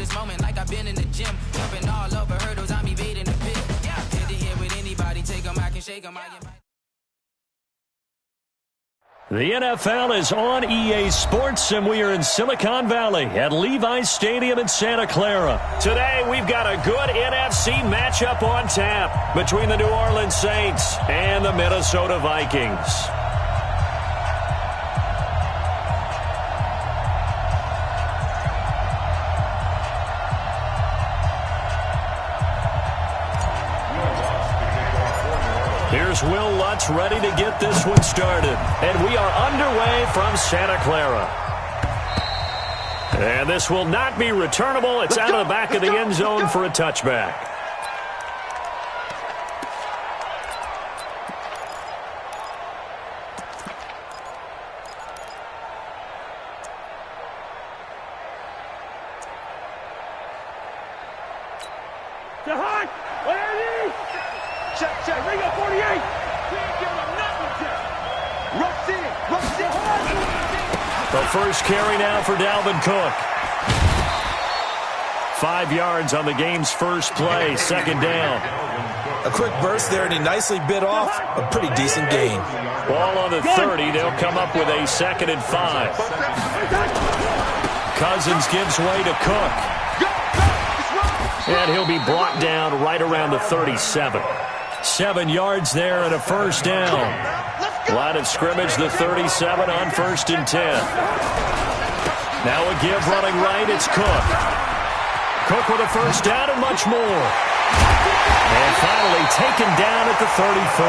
this moment like I've been in the gym. Jumping all over hurdles, I'm evading the pit. Head to head with anybody, take them, I can shake them. The NFL is on EA Sports, and we are in Silicon Valley at Levi's Stadium in Santa Clara. Today, we've got a good NFC matchup on tap between the New Orleans Saints and the Minnesota Vikings. Here's Will Lutz ready to get this one started. And we are underway from Santa Clara. And this will not be returnable. It's out of the back of the end zone for a touchback. Check, ring up 48. Can't give him nothing, check. Rush in. The first carry now for Dalvin Cook. 5 yards on the game's first play, second down. A quick burst there, and he nicely bit off a pretty decent gain. Ball on the 30. They'll come up with a 2nd and 5. Cousins gives way to Cook. And he'll be brought down right around the 37. 7 yards there and a first down. Line of scrimmage, the 37 on 1st and 10. Now a give running right, it's Cook. Cook with a first down and much more. And finally taken down at the 34.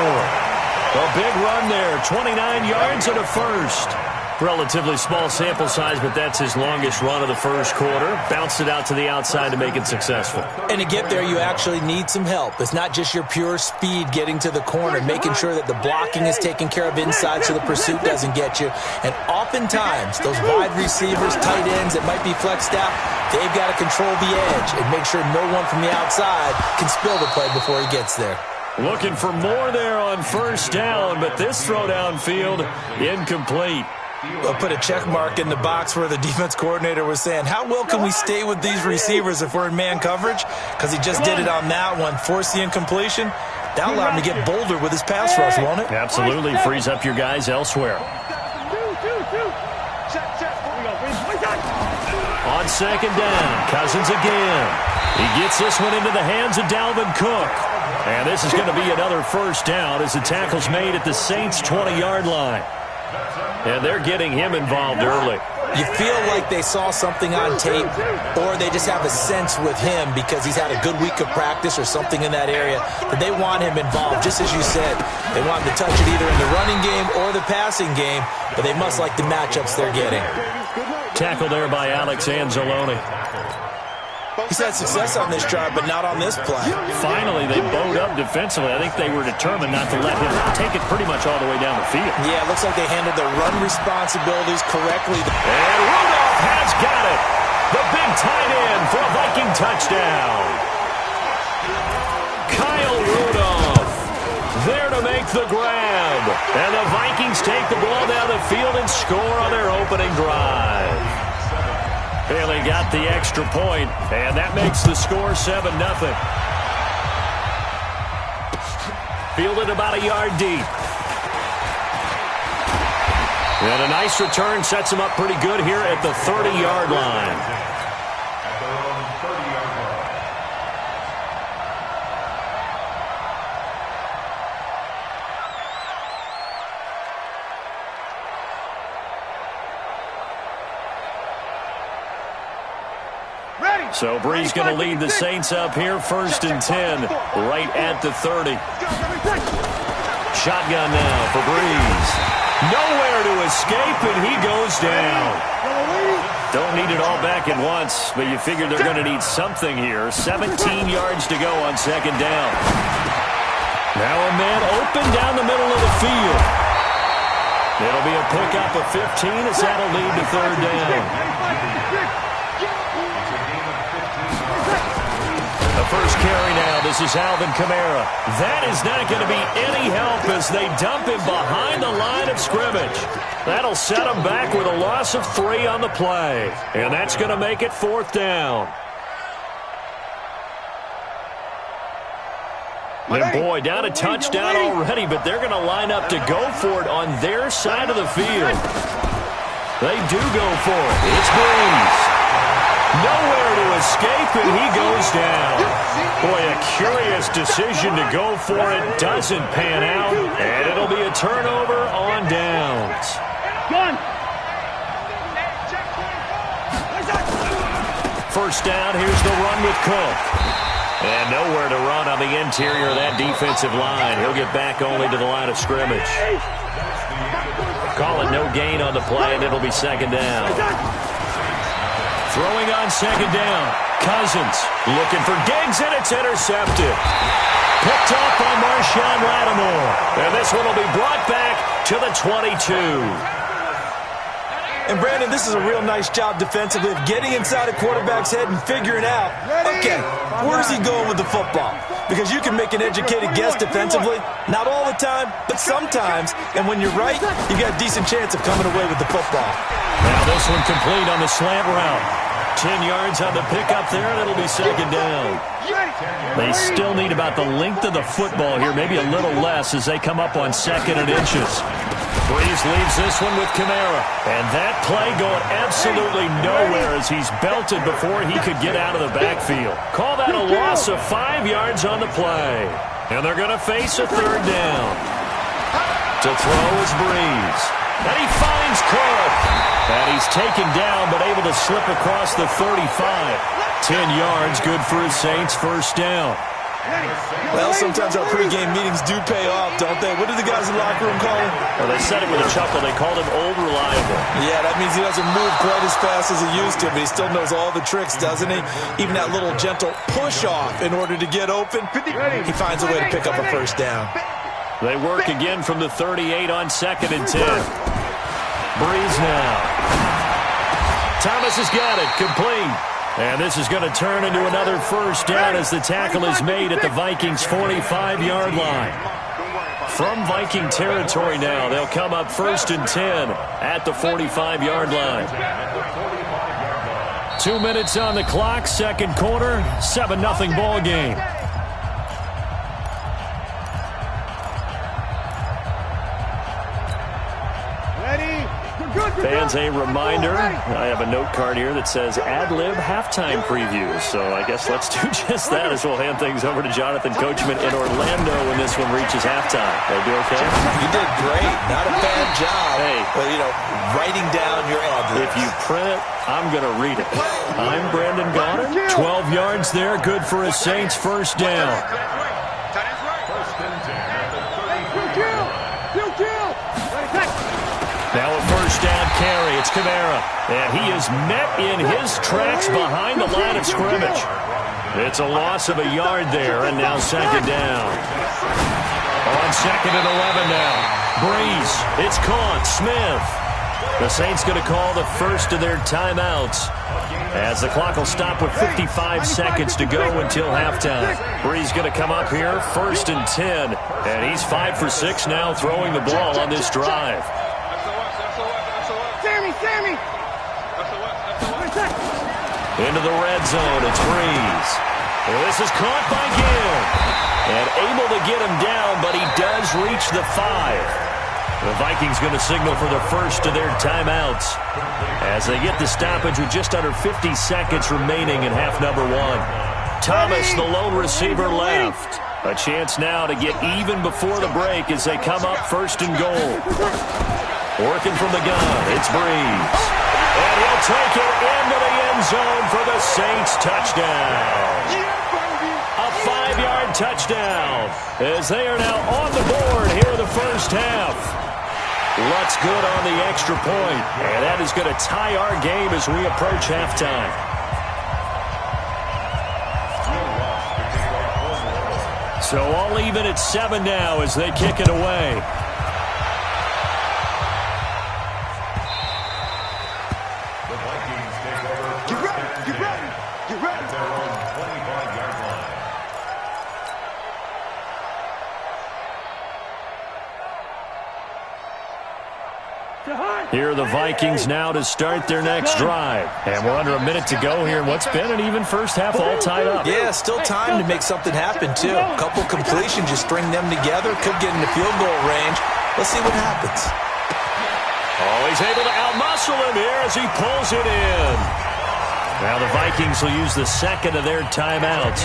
A big run there, 29 yards and a first. Relatively small sample size, but that's his longest run of the first quarter. Bounced it out to the outside to make it successful. And to get there, you actually need some help. It's not just your pure speed getting to the corner, making sure that the blocking is taken care of inside so the pursuit doesn't get you. And oftentimes, those wide receivers, tight ends that might be flexed out, they've got to control the edge and make sure no one from the outside can spill the play before he gets there. Looking for more there on first down, but this throw downfield incomplete. We'll put a check mark in the box where the defense coordinator was saying, how well can we stay with these receivers if we're in man coverage? Because he just did it on that one, force the incompletion. That'll allow him to get bolder with his pass rush, won't it? Absolutely. Frees up your guys elsewhere. On second down, Cousins again. He gets this one into the hands of Dalvin Cook. And this is going to be another first down as the tackle's made at the Saints' 20-yard line. And they're getting him involved early. You feel like they saw something on tape, or they just have a sense with him because he's had a good week of practice or something in that area that they want him involved. Just as you said, they want him to touch it either in the running game or the passing game, but they must like the matchups they're getting. Tackle there by Alex Anzalone. He's had success on this drive, but not on this play. Finally, they bowed up defensively. I think they were determined not to let him take it pretty much all the way down the field. Yeah, it looks like they handled their run responsibilities correctly. And Rudolph has got it. The big tight end for a Viking touchdown. Kyle Rudolph there to make the grab. And the Vikings take the ball down the field and score on their opening drive. Bailey got the extra point, and that makes the score 7-0. Fielded about a yard deep. And a nice return sets him up pretty good here at the 30-yard line. So Brees going to lead the Saints up here, 1st and 10, right at the 30. Shotgun now for Brees. Nowhere to escape, and he goes down. Don't need it all back at once, but you figure they're going to need something here. 17 yards to go on second down. Now a man open down the middle of the field. It'll be a pickup of 15 as that'll lead to third down. The first carry now. This is Alvin Kamara. That is not going to be any help as they dump him behind the line of scrimmage. That'll set him back with a loss of 3 on the play. And that's going to make it 4th down. And boy, down a touchdown already, but they're going to line up to go for it on their side of the field. They do go for it. It's Breeze. Nowhere to escape, and he goes down. Boy, a curious decision to go for it. Doesn't pan out, and it'll be a turnover on downs. First down, here's the run with Cook. And nowhere to run on the interior of that defensive line. He'll get back only to the line of scrimmage. Call it no gain on the play, and it'll be second down. Throwing on second down. Cousins looking for Diggs, and it's intercepted. Picked off by Marshawn Lattimore. And this one will be brought back to the 22. And, Brandon, this is a real nice job defensively of getting inside a quarterback's head and figuring out, okay, where's he going with the football? Because you can make an educated guess defensively, not all the time, but sometimes. And when you're right, you've got a decent chance of coming away with the football. Now this one complete on the slant route. 10 yards on the pickup there, and it'll be second down. They still need about the length of the football here, maybe a little less as they come up on second and inches. Breeze leaves this one with Kamara. And that play going absolutely nowhere as he's belted before he could get out of the backfield. Call that a loss of 5 yards on the play. And they're going to face a third down. To throw is Breeze. And he finds Cook. And he's taken down but able to slip across the 35. 10 yards, good for his Saints first down. Well, sometimes our pregame meetings do pay off, don't they? What do the guys in the locker room call him? Well, they said it with a chuckle. They called him Old Reliable. Yeah, that means he doesn't move quite as fast as he used to, but he still knows all the tricks, doesn't he? Even that little gentle push-off in order to get open, he finds a way to pick up a first down. They work again from the 38 on second and 10. Breeze now. Thomas has got it, complete. And this is going to turn into another first down as the tackle is made at the Vikings' 45-yard line. From Viking territory now, they'll come up first and 10 at the 45-yard line. 2 minutes on the clock, second quarter, 7-0 ball game. Fans, a reminder, I have a note card here that says ad-lib halftime preview. So I guess let's do just that as we'll hand things over to Jonathan Coachman in Orlando when this one reaches halftime. They do okay? You did great. Not a bad job. Hey. Well, you know, writing down your ad-libs. If you print it, I'm going to read it. I'm Brandon Gaudin. 12 yards there, good for a Saints first down. Now a first down carry. It's Kamara. And he is met in his tracks behind the line of scrimmage. It's a loss of a yard there, and now second down. On second and 11 now. Breeze. It's caught. Smith. The Saints going to call the first of their timeouts as the clock will stop with 55 seconds to go until halftime. Breeze going to come up here, first and 10. And he's 5 for 6 now throwing the ball on this drive. Sammy! Into the red zone, it's Breeze. And this is caught by Gill. And able to get him down, but he does reach the 5. The Vikings going to signal for the first of their timeouts as they get the stoppage with just under 50 seconds remaining in half number 1. Thomas, the lone receiver, left. A chance now to get even before the break as they come up first and goal. Working from the gun, it's Breeze. And he'll take it into the end zone for the Saints touchdown. A 5-yard touchdown as they are now on the board here in the first half. Lutz good on the extra point, and that is going to tie our game as we approach halftime. So all even at 7 now as they kick it away. To Hunt! Here are the Vikings now to start their next drive. And we're under a minute to go here in what's been an even first half, all tied up. Yeah, still time to make something happen, too. A couple completions, just string them together, could get into field goal range. Let's see what happens. Oh, he's able to outmuscle him here as he pulls it in. Now the Vikings will use the second of their timeouts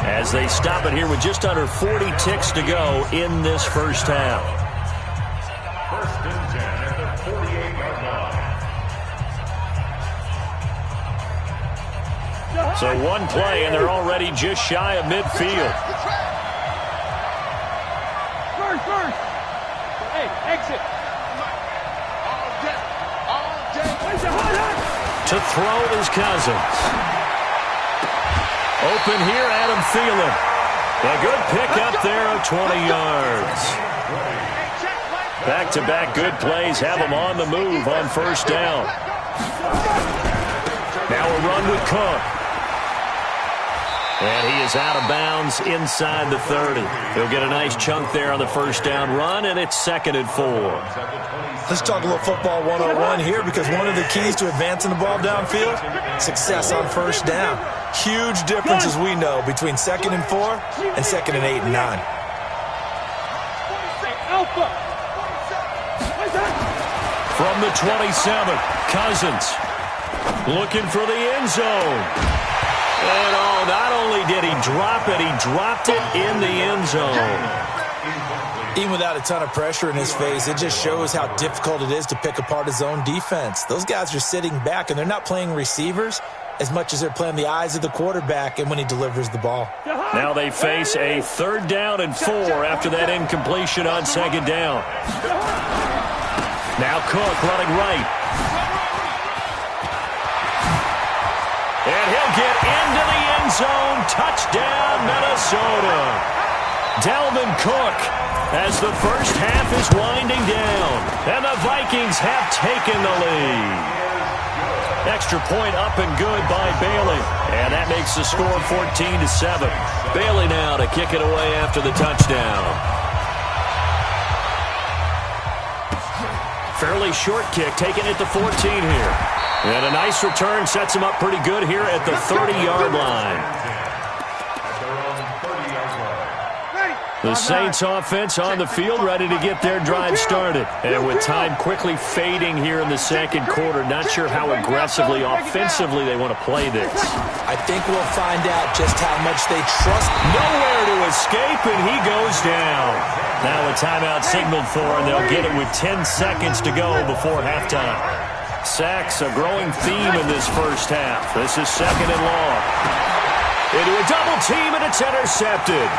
as they stop it here with just under 40 ticks to go in this first half. First and 10 at the 48-yard line. So one play, and they're already just shy of midfield. First. Hey, exit. To throw is Cousins. Open here, Adam Thielen. A good pickup there of 20 yards. Back-to-back good plays have them on the move on first down. Now a run with Cook. And he is out of bounds inside the 30. He'll get a nice chunk there on the first down run, and it's 2nd and 4. Let's talk a little football 101 here, because one of the keys to advancing the ball downfield, success on first down. Huge difference, as we know, between 2nd and 4 and 2nd and 8 and 9. From the 27, Cousins looking for the end zone. And not only did he drop it, he dropped it in the end zone. Even without a ton of pressure in his face, it just shows how difficult it is to pick apart his own defense. Those guys are sitting back, and they're not playing receivers as much as they're playing the eyes of the quarterback and when he delivers the ball. Now they face a 3rd down and 4 after that incompletion on 2nd down. Now Cook running right. And he'll get into the end zone. Touchdown, Minnesota. Dalvin Cook as the first half is winding down. And the Vikings have taken the lead. Extra point up and good by Bailey. And that makes the score 14-7. Bailey now to kick it away after the touchdown. Fairly short kick, taking it to 14 here. And a nice return sets him up pretty good here at the 30-yard line. The Saints offense on the field, ready to get their drive started. And with time quickly fading here in the second quarter, not sure how aggressively, offensively they want to play this. I think we'll find out just how much they trust. Nowhere to escape, and he goes down. Now a timeout signaled for, and they'll get it with 10 seconds to go before halftime. Sacks, a growing theme in this first half. This is 2nd and long. Into a double team, and it's intercepted.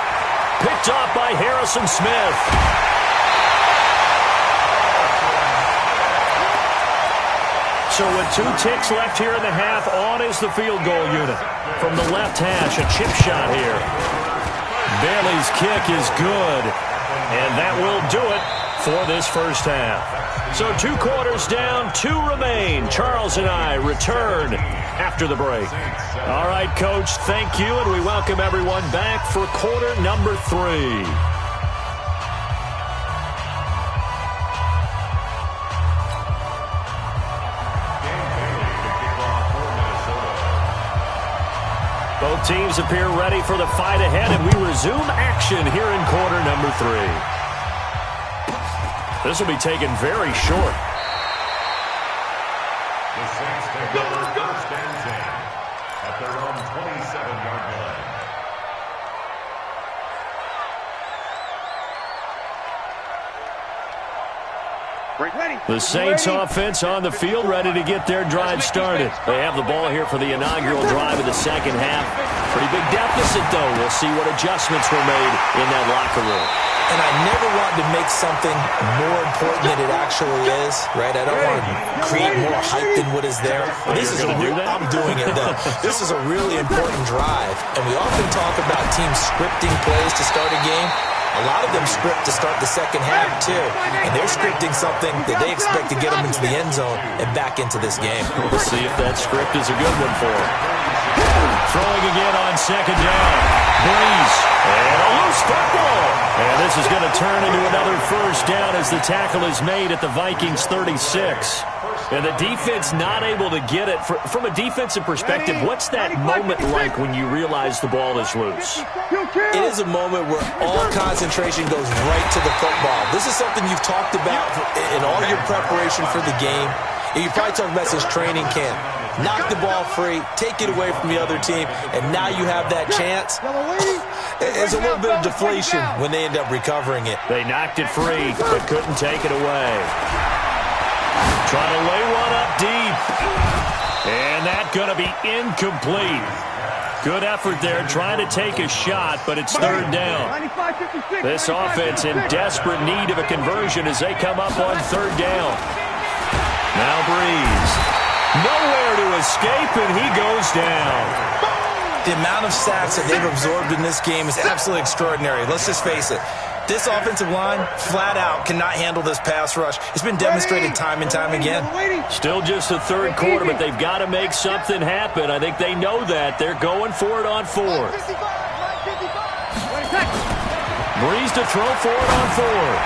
Picked off by Harrison Smith. So with 2 ticks left here in the half, on is the field goal unit. From the left hash, a chip shot here. Bailey's kick is good. And that will do it for this first half. So 2 quarters down, 2 remain. Charles and I return after the break. All right, Coach, thank you, and we welcome everyone back for quarter number 3. Both teams appear ready for the fight ahead, and we resume action here in quarter number 3. This will be taken very short. The Saints take over 1st and 10 at their own 27-yard line. The Saints offense on the field, ready to get their drive started. They have the ball here for the inaugural drive of the second half. Pretty big deficit, though. We'll see what adjustments were made in that locker room. And I never want to make something more important than it actually is, right? I don't want to create more hype than what is there. But this is I'm doing it, though. This is a really important drive. And we often talk about teams scripting plays to start a game. A lot of them script to start the second half, too. And they're scripting something that they expect to get them into the end zone and back into this game. We'll see if that script is a good one for them. Throwing again on on second down. Breeze. And a loose football. And this is going to turn into another first down as the tackle is made at the Vikings 36. And the defense not able to get it. From a defensive perspective, what's that moment like when you realize the ball is loose? It is a moment where all concentration goes right to the football. This is something you've talked about in all your preparation for the game. And you probably talked about since training camp. Knock the ball free, take it away from the other team, and now you have that chance. There's a little bit of deflation when they end up recovering it. They knocked it free, but couldn't take it away. Trying to lay one up deep. And that's going to be incomplete. Good effort there, trying to take a shot, but it's third down. This offense in desperate need of a conversion as they come up on third down. Now Breeze. Nowhere to escape, and he goes down. The amount of sacks that they've absorbed in this game is absolutely extraordinary. Let's just face it. This offensive line, flat out, cannot handle this pass rush. It's been demonstrated time and time again. Still just the third quarter, but they've got to make something happen. I think they know that. They're going for it on fourth. Breeze to throw for it on fourth.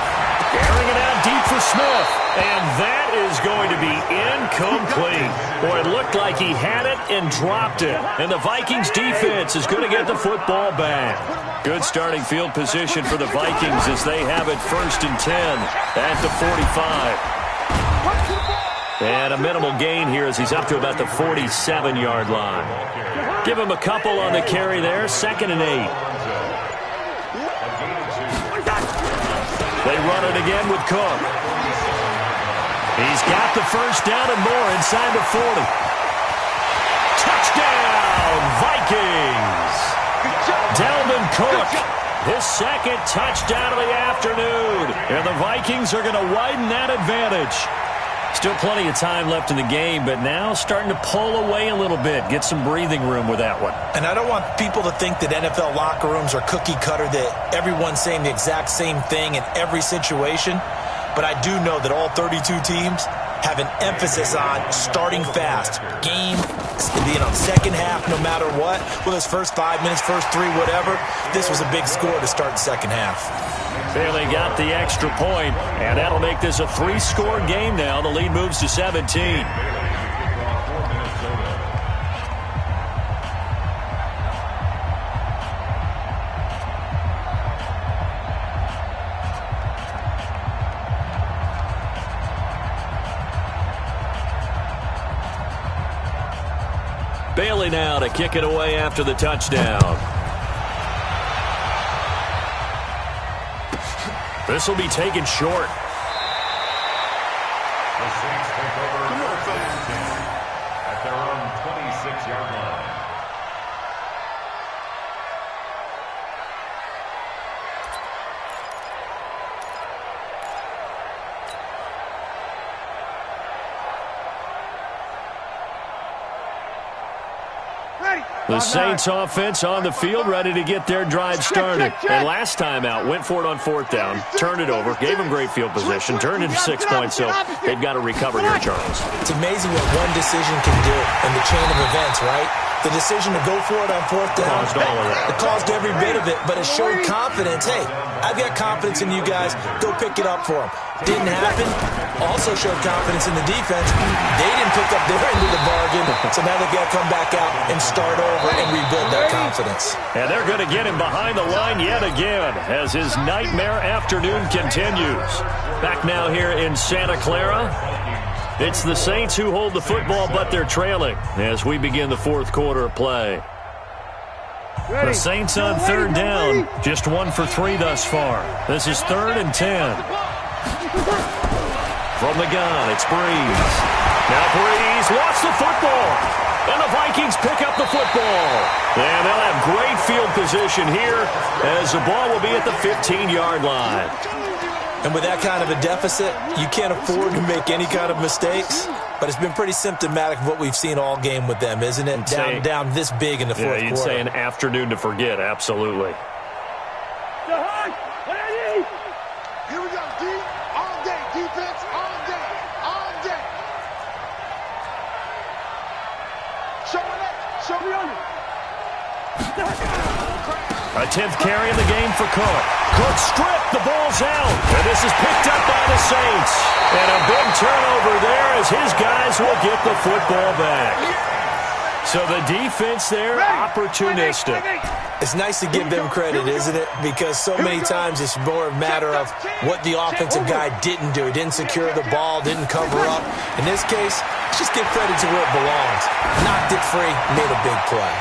Airing it out deep for Smith. And that is going to be incomplete. Boy, it looked like he had it and dropped it. And the Vikings defense is going to get the football back. Good starting field position for the Vikings as they have it 1st and 10 at the 45. And a minimal gain here as he's up to about the 47-yard line. Give him a couple on the carry there. 2nd and 8. They run it again with Cook. He's got the first down and more inside the 40. Touchdown, Vikings! Dalvin Cook, his second touchdown of the afternoon. And the Vikings are going to widen that advantage. Still plenty of time left in the game, but now starting to pull away a little bit. Get some breathing room with that one. And I don't want people to think that NFL locker rooms are cookie cutter, that everyone's saying the exact same thing in every situation. But I do know that all 32 teams have an emphasis on starting fast. Game, being on second half no matter what. Whether it's first 5 minutes, first 3, whatever. This was a big score to start the second half. Bailey got the extra point, and that'll make this a 3-score game now. The lead moves to 17. Bailey now to kick it away after the touchdown. This will be taken short. The Saints take over 4th and 10 at their own 26-yard line. The Saints offense on the field, ready to get their drive started. And last time out, went for it on 4th down, turned it over, gave them great field position, turned into 6 points, so they've got to recover here, Charles. It's amazing what one decision can do in the chain of events, right? The decision to go for it on 4th down, Caused all of that. It caused every bit of it, but it showed confidence. Hey, I've got confidence in you guys. Go pick it up for them. Didn't happen. Also showed confidence in the defense. They didn't pick up their end of the bargain, so now they've got to come back out and start over and rebuild that confidence. And they're going to get him behind the line yet again as his nightmare afternoon continues. Back now here in Santa Clara. It's the Saints who hold the football, but they're trailing as we begin the 4th quarter of play. The Saints on 3rd down, just 1 for 3 thus far. This is 3rd and 10. From the gun, it's Breeze. Now Breeze lost the football. And the Vikings pick up the football. And they'll have great field position here as the ball will be at the 15-yard line. And with that kind of a deficit, you can't afford to make any kind of mistakes. But it's been pretty symptomatic of what we've seen all game with them, isn't it? Down this big in the 4th quarter. Yeah, you'd say an afternoon to forget, absolutely. Here we go, D. All day, defense, all day, all day. Show me that. Show me on it. A 10th carry in the game for Cook. Cook stripped. The ball's out. And this is picked up by the Saints. And a big turnover there as his guys will get the football back. So the defense there, opportunistic. It's nice to give them credit, isn't it? Because so many times it's more a matter of what the offensive guy didn't do. He didn't secure the ball, didn't cover up. In this case, just give credit to where it belongs. Knocked it free, made a big play.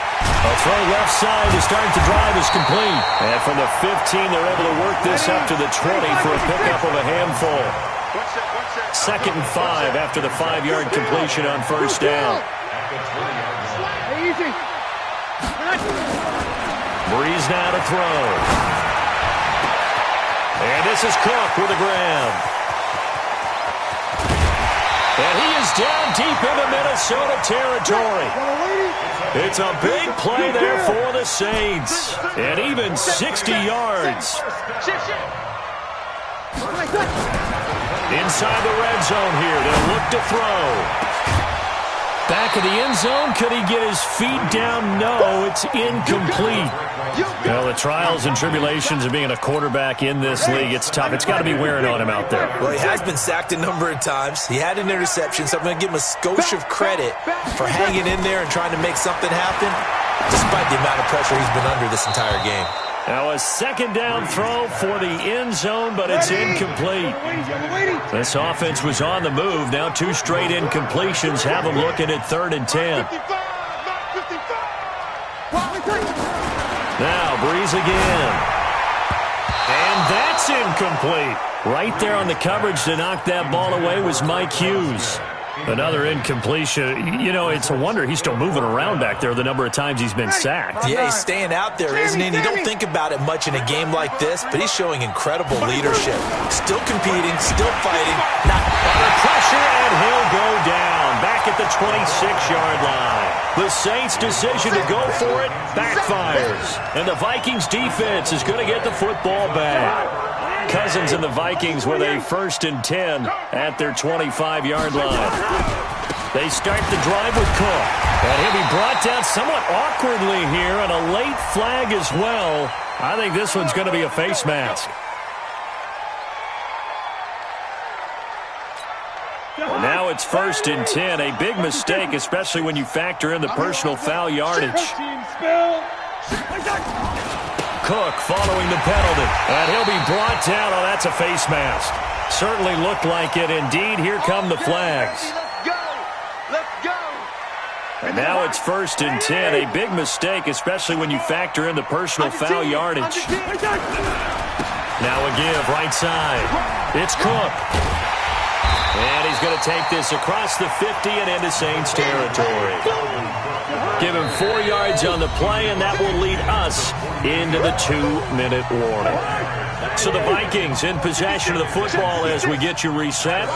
A throw left side to start the drive is complete. And from the 15, they're able to work this up to the 20 for a pickup of a handful. 2nd and 5 after the 5-yard completion on first down. Easy. Breeze now to throw. And this is Cook with the grab. And he is down deep into Minnesota territory. It's a big play there for the Saints. And even 60 yards. Inside the red zone here. They'll look to throw. Back of the end zone. Could he get his feet down? No, it's incomplete. Well, the trials and tribulations of being a quarterback in this league, it's tough. It's got to be wearing on him out there. Well, he has been sacked a number of times. He had an interception, so I'm going to give him a skosh of credit for hanging in there and trying to make something happen, despite the amount of pressure he's been under this entire game. Now a 2nd down throw for the end zone, but it's incomplete. This offense was on the move. Now 2 straight incompletions have them looking at 3rd and 10. Now Breeze again. And that's incomplete. Right there on the coverage to knock that ball away was Mike Hughes. Another incompletion. You know, it's a wonder he's still moving around back there the number of times he's been sacked. Yeah, he's staying out there, isn't he? And you don't think about it much in a game like this, but he's showing incredible leadership. Still competing, still fighting. Not under pressure, and he'll go down. Back at the 26-yard line. The Saints' decision to go for it backfires. And the Vikings defense is going to get the football back. Cousins and the Vikings with a 1st and 10 at their 25-yard line. They start the drive with Cook. And he'll be brought down somewhat awkwardly here, and a late flag as well. I think this one's going to be a face mask. Now it's 1st and 10. A big mistake, especially when you factor in the personal foul yardage. Cook following the penalty. And he'll be brought down. Oh, that's a face mask. Certainly looked like it. Indeed, here come the flags. Let's go. And now it's 1st and 10. A big mistake, especially when you factor in the personal foul yardage. Now a give right side. It's Cook. And he's going to take this across the 50 and into Saints territory. Give him 4 yards on the play, and that will lead us into the 2-minute warning. So the Vikings in possession of the football as we get you reset.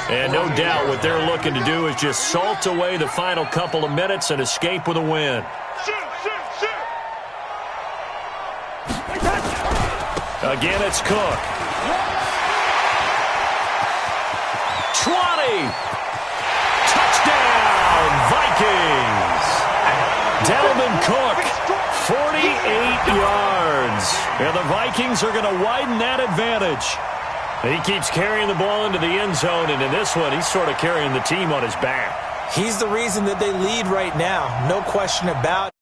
And no doubt what they're looking to do is just salt away the final couple of minutes and escape with a win. Again, it's Cook. 20. Touchdown, Vikings. Dalvin Cook, 48 yards. And the Vikings are going to widen that advantage. He keeps carrying the ball into the end zone, and in this one, he's sort of carrying the team on his back. He's the reason that they lead right now. No question about it.